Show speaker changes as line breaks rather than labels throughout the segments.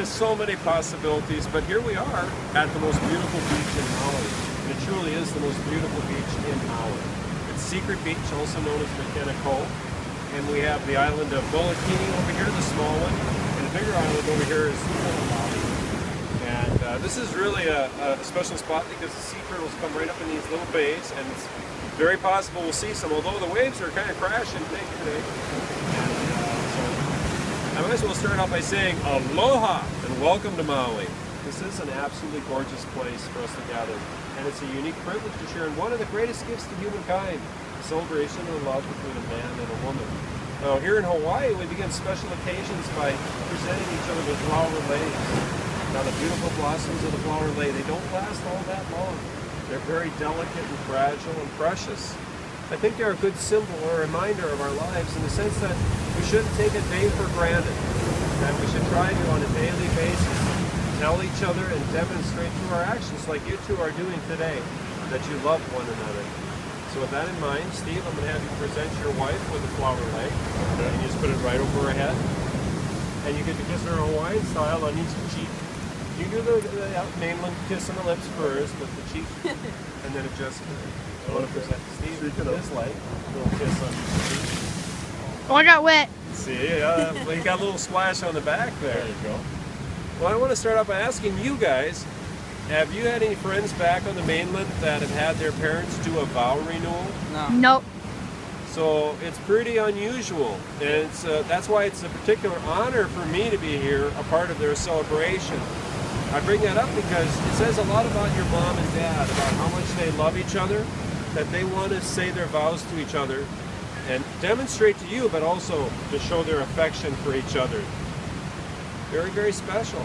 just so many possibilities, but here we are at the most beautiful beach in Maui. And it truly is the most beautiful beach in Maui. It's Secret Beach, also known as McKenna Cove. And we have the island of Bulakini over here, the small one. And the bigger island over here is Maui. And this is really a special spot because the sea turtles come right up in these little bays, and it's very possible we'll see some, although the waves are kind of crashing big today. I might as well start off by saying aloha and welcome to Maui. This is an absolutely gorgeous place for us to gather, and it's a unique privilege to share in one of the greatest gifts to humankind, the celebration of love between a man and a woman. Now here in Hawaii, we begin special occasions by presenting each other with flower leis. Now the beautiful blossoms of the flower lei, they don't last all that long. They're very delicate and fragile and precious. I think they're a good symbol or a reminder of our lives in the sense that we shouldn't take a day for granted, that we should try to, on a daily basis, tell each other and demonstrate through our actions, like you two are doing today, that you love one another. So with that in mind, Steve, I'm going to have you present your wife with a flower lei, and you just put it right over her head, and you get to kiss her Hawaiian style on each cheek. You do the mainland kiss on the lips first, with the cheek, and then adjust. I want to present Steve this leg, a little kiss on each cheek.
Oh, I got wet.
See, well, you got a little splash on the back there. There you go. Well, I want to start off by asking you guys, have you had any friends back on the mainland that have had their parents do a vow renewal?
No. Nope.
So it's pretty unusual, and it's, that's why it's a particular honor for me to be here, a part of their celebration. I bring that up because it says a lot about your mom and dad, about how much they love each other, that they want to say their vows to each other and demonstrate to you, but also to show their affection for each other. Very, very special.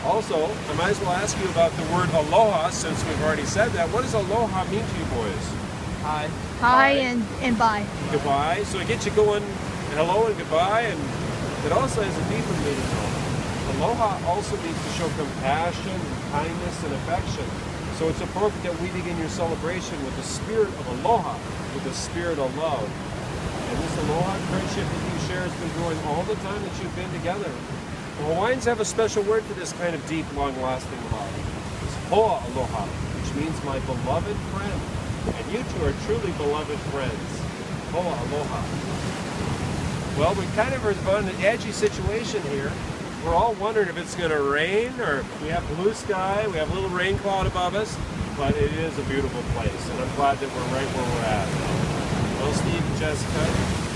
Also, I might as well ask you about the word aloha, since we've already said that. What does aloha mean to you boys?
Hi. Hi and bye.
Goodbye. So it gets you going, hello and goodbye, and it also has a deeper meaning. Aloha also means to show compassion, and kindness, and affection. So it's appropriate that we begin your celebration with the spirit of aloha, with the spirit of love. And this aloha friendship that you share has been growing all the time that you've been together. The Hawaiians have a special word for this kind of deep, long-lasting love. It's hoa aloha, which means my beloved friend. And you two are truly beloved friends. Hoa aloha. Well, we kind of are on an edgy situation here. We're all wondering if it's going to rain, or we have blue sky, we have a little rain cloud above us, but it is a beautiful place, and I'm glad that we're right where we're at. Well, Steve and Jessica,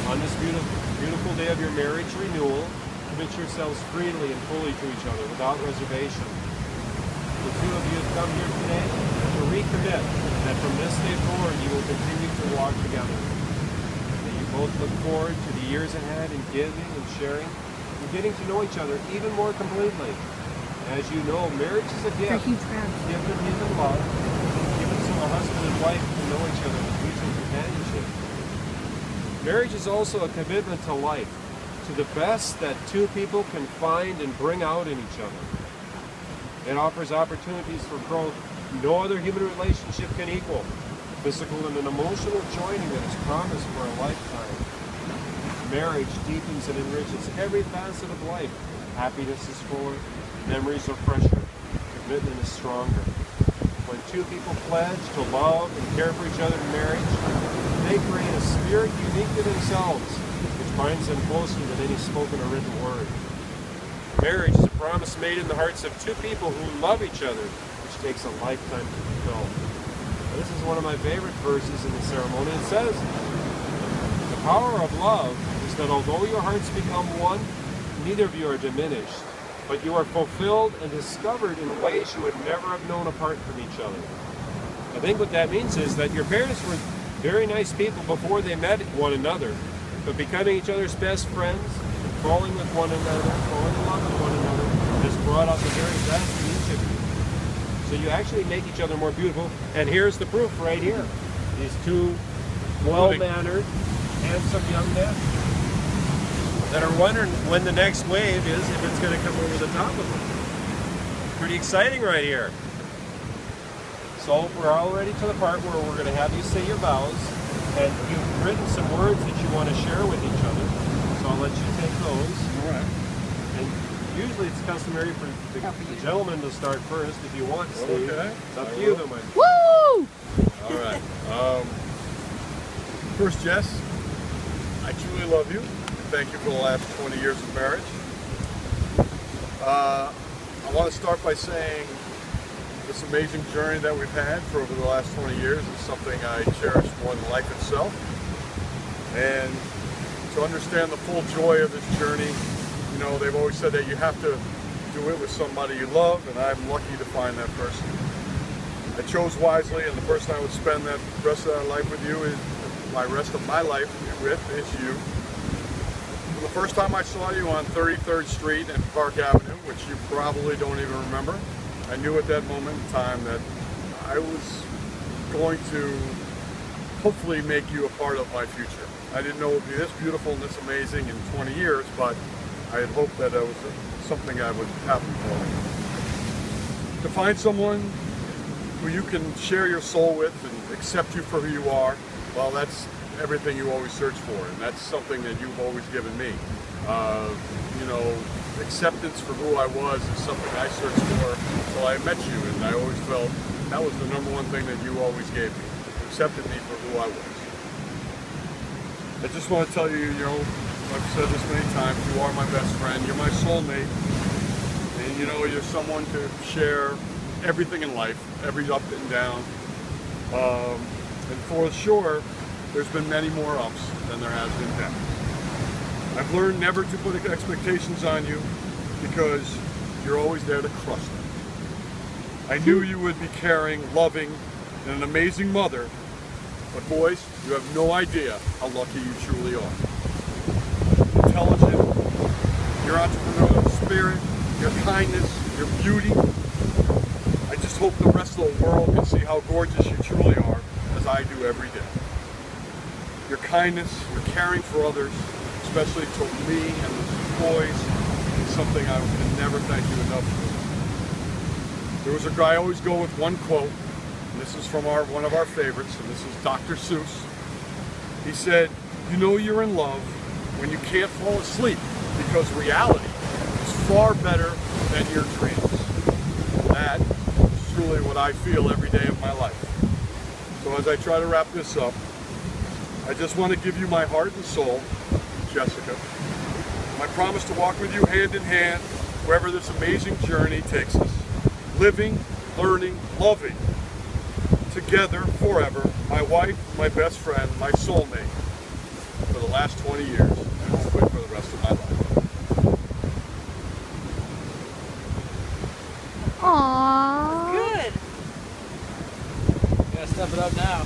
on this beautiful day of your marriage renewal, commit yourselves freely and fully to each other without reservation. The two of you have come here today to recommit that from this day forward you will continue to walk together. That you both look forward to the years ahead in giving and sharing, getting to know each other even more completely. As you know, marriage is a gift, given in love, given so a husband and wife can know each other with mutual companionship. Marriage is also a commitment to life, to the best that two people can find and bring out in each other. It offers opportunities for growth no other human relationship can equal, physical and an emotional joining that is promised for a lifetime. Marriage deepens and enriches every facet of life. Happiness is fuller, memories are fresher, commitment is stronger. When two people pledge to love and care for each other in marriage, they create a spirit unique to themselves, which binds them closer than any spoken or written word. Marriage is a promise made in the hearts of two people who love each other, which takes a lifetime to fulfill. This is one of my favorite verses in the ceremony. It says, the power of love that although your hearts become one, neither of you are diminished, but you are fulfilled and discovered in ways you would never have known apart from each other. I think what that means is that your parents were very nice people before they met one another, but becoming each other's best friends, falling with one another, falling in love with one another, has brought out the very best in each of you. So you actually make each other more beautiful, and here's the proof right here. These two well-mannered, handsome young men that are wondering when the next wave is, if it's going to come over the top of them. Pretty exciting right here. So we're already to the part where we're going to have you say your vows, and you've written some words that you want to share with each other, so I'll let you take those.
All right.
And Usually it's customary for the gentleman to start first if you want, Steve.
Okay.
It's up to you, though, man.
Woo!
All right. First, Jess, I truly love you. Thank you for the last 20 years of marriage. I want to start by saying this amazing journey that we've had for over the last 20 years is something I cherish more than life itself. And to understand the full joy of this journey, you know, they've always said that you have to do it with somebody you love, and I'm lucky to find that person. I chose wisely, and the person I would spend that rest of our life with you is my rest of my life with is you. From the first time I saw you on 33rd Street and Park Avenue, which you probably don't even remember, I knew at that moment in time that I was going to hopefully make you a part of my future. I didn't know it would be this beautiful and this amazing in 20 years, but I had hoped that it was something I would happen for me. To find someone who you can share your soul with and accept you for who you are, well, that's everything you always search for, and that's something that you've always given me. You know, acceptance for who I was is something I searched for until I met you, and I always felt that was the number one thing that you always gave me. You accepted me for who I was. I just want to tell you, you know, I've said this many times, you are my best friend, you're my soulmate, and you know, you're someone to share everything in life, every up and down. And for sure, there's been many more ups than there has been downs. I've learned never to put expectations on you because you're always there to crush them. I knew you would be caring, loving, and an amazing mother, but boys, you have no idea how lucky you truly are. Intelligent, your entrepreneurial spirit, your kindness, your beauty. I just hope the rest of the world can see how gorgeous you truly are, as I do every day. Your kindness, your caring for others, especially to me and the boys, is something I can never thank you enough for. There was a guy I always go with one quote, and this is from one of our favorites, and this is Dr. Seuss. He said, "You know you're in love when you can't fall asleep because reality is far better than your dreams." That is truly what I feel every day of my life. So as I try to wrap this up, I just want to give you my heart and soul, Jessica. My promise to walk with you hand in hand wherever this amazing journey takes us. Living, learning, loving. Together, forever, my wife, my best friend, my soulmate, for the last 20 years, and hopefully for the rest of my life.
Aww.
Good.
You gotta step it up now.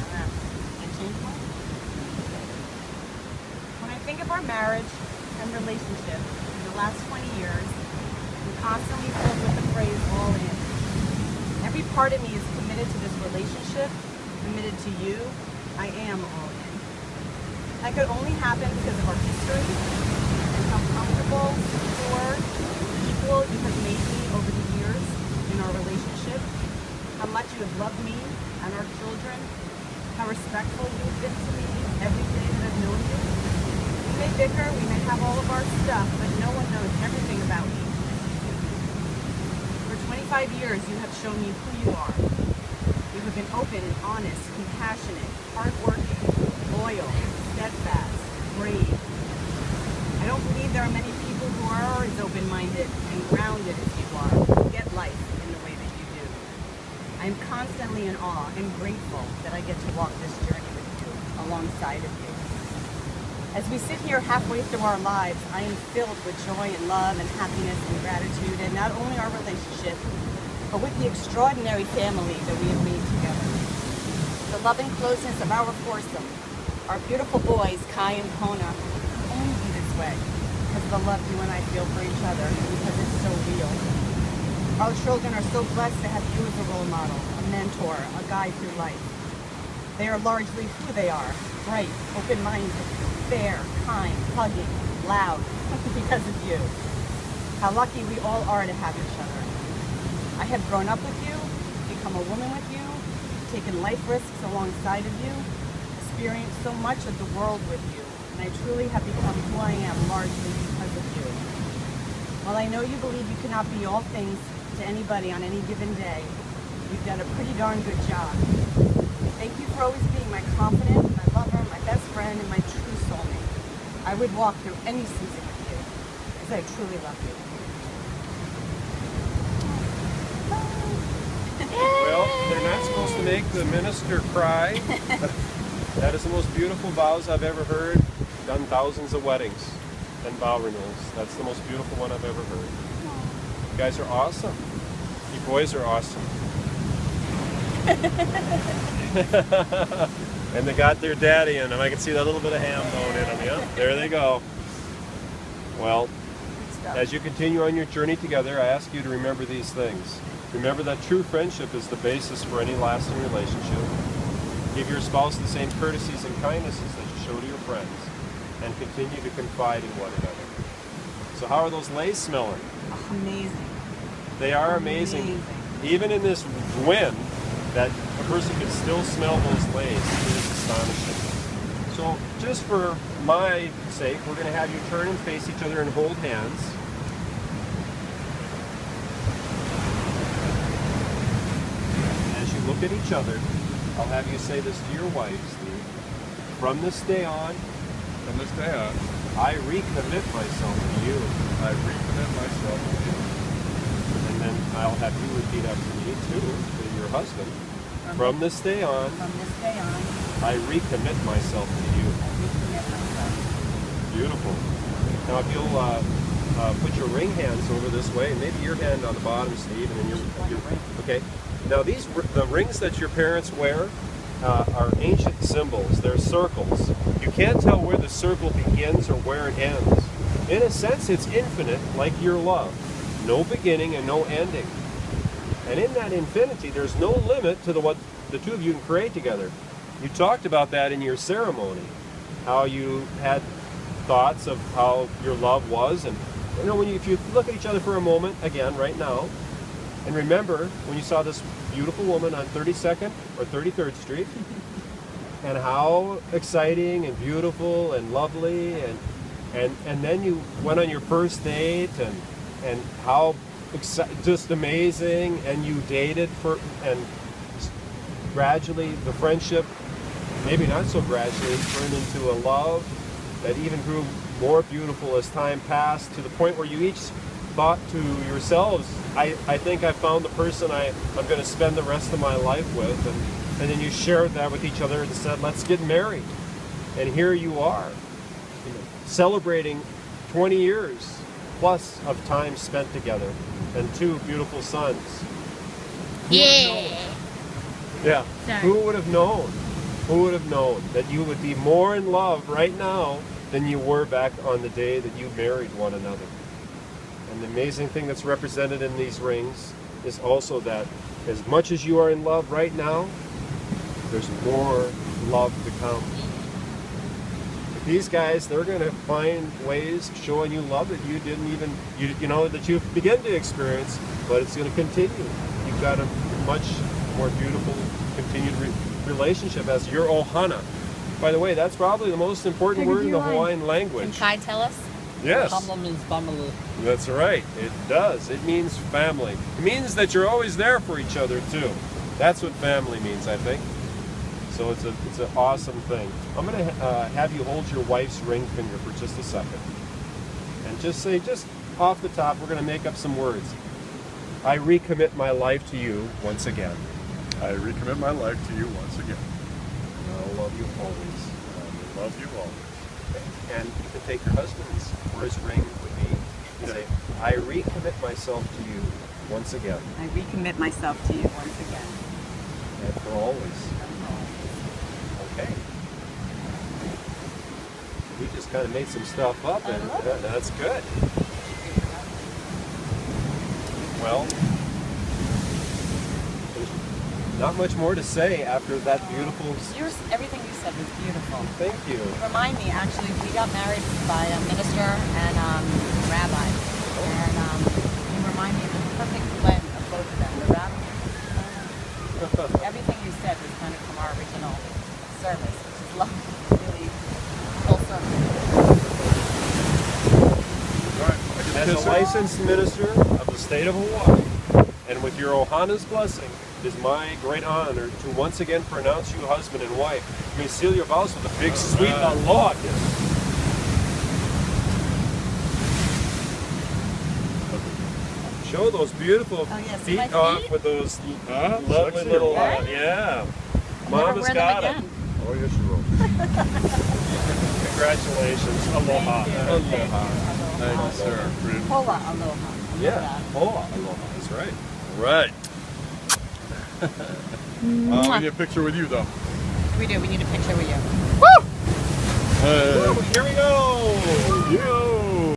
When I think of our marriage and relationship in the last 20 years, I'm constantly filled with the phrase all in. Every part of me is committed to this relationship, committed to you. I am all in. That could only happen because of our history and how comfortable, secure, equal you have made me over the years in our relationship, how much you have loved me and our children, how respectful you've been to me every day that I've known you. We may bicker, we may have all of our stuff, but no one knows everything about me. For 25 years, you have shown me who you are. You have been open and honest, compassionate, hardworking, loyal, steadfast, brave. I don't believe there are many people who are as open-minded and grounded as you are, who get life in the way that you do. I am constantly in awe and grateful that I get to walk this journey with you, alongside of you. As we sit here halfway through our lives, I am filled with joy and love and happiness and gratitude, and not only our relationship, but with the extraordinary family that we have made together. The love and closeness of our foursome, our beautiful boys, Kai and Kona, will only be this way because of the love you and I feel for each other, and because it's so real. Our children are so blessed to have you as a role model, a mentor, a guide through life. They are largely who they are, bright, open-minded, fair, kind, hugging, loud, because of you. How lucky we all are to have each other. I have grown up with you, become a woman with you, taken life risks alongside of you, experienced so much of the world with you, and I truly have become who I am largely because of you. While I know you believe you cannot be all things to anybody on any given day, you've done a pretty darn good job. Thank you for always being my confidant, my lover, my best friend, and my true soulmate. I would walk through any season with you, because I truly love you.
Well, they're not supposed to make the minister cry. That is the most beautiful vows I've ever heard. Done thousands of weddings and vow renewals. That's the most beautiful one I've ever heard. You guys are awesome. You boys are awesome. And they got their daddy in them. I can see that little bit of ham bone in them. Yeah, there they go. Well, as you continue on your journey together, I ask you to remember these things. Remember that true friendship is the basis for any lasting relationship. Give your spouse the same courtesies and kindnesses that you show to your friends, and continue to confide in one another. So how are those lays smelling?
Amazing.
They are amazing. Even in this wind, that a person can still smell those lays. It is astonishing. So just for my sake, we're going to have you turn and face each other and hold hands. As you look at each other, I'll have you say this to your wife, Steve. From this day on, I recommit myself to you.
I recommit myself to you.
And then I'll have you repeat after me too, to your husband. From this day on, I recommit myself to you. Beautiful. Now if you'll put your ring hands over this way, maybe your hand on the bottom, Steve, and then your okay. Now the rings that your parents wear are ancient symbols. They're circles. You can't tell where the circle begins or where it ends. In a sense, it's infinite, like your love. No beginning and no ending. And in that infinity, there's no limit to what the two of you can create together. You talked about that in your ceremony, how you had thoughts of how your love was. And you know, if you look at each other for a moment, again, right now, and remember when you saw this beautiful woman on 32nd or 33rd Street, and how exciting and beautiful and lovely, and then you went on your first date, and how just amazing, and you dated and gradually the friendship, maybe not so gradually, turned into a love that even grew more beautiful as time passed, to the point where you each thought to yourselves, I think I found the person I'm going to spend the rest of my life with, and then you shared that with each other and said, let's get married. And here you are, celebrating 20 years plus of time spent together, and 2 beautiful sons.
Yeah.
Yeah.
Sorry.
Who would have known? Who would have known that you would be more in love right now than you were back on the day that you married one another? And the amazing thing that's represented in these rings is also that as much as you are in love right now, there's more love to come. These guys, they're going to find ways showing you love that you didn't even, that you've begun to experience, but it's going to continue. You've got a much more beautiful continued relationship as your ohana. By the way, that's probably the most important word in the Hawaiian language.
Can Kai tell us?
Yes.
Pamla means Bamalu.
That's right. It does. It means family. It means that you're always there for each other too. That's what family means, I think. So it's an awesome thing. I'm going to have you hold your wife's ring finger for just a second. And just say, just off the top, we're going to make up some words. I recommit my life to you once again.
I recommit my life to you once again.
I'll love you always.
I will love you always.
And you can take your husband's or his ring with me and say, I recommit myself to you once again.
I recommit myself to you once again.
And for always. Okay. We just kind of made some stuff up, and that's good. Well, there's not much more to say after that beautiful...
Everything you said was beautiful.
Thank you.
You remind me, actually, we got married by a minister and rabbi. And you remind me of the perfect blend of both of them. The rabbi, everything you said was kind of from our original service, which is lovely, really wholesome.
All right,
As a magnificent minister of the state of Hawaii, and with your Ohana's blessing, it is my great honor to once again pronounce you husband and wife. You may seal your vows with a big, sweet aloha kiss. Show those beautiful
yes,
feet
my
off
feet?
with those lovely
Sexy.
little,
Right?
yeah.
Never
Mama's
wear them
got
again.
them.
Oh, yes, you will.
Congratulations. Aloha.
Thank you.
Aloha.
Thank you, sir.
Hola, aloha. I love
Yeah.
that.
Aloha. Aloha. That's right.
Right. We need a picture with you, though.
We do. We need a picture with you.
Hey.
Here we go.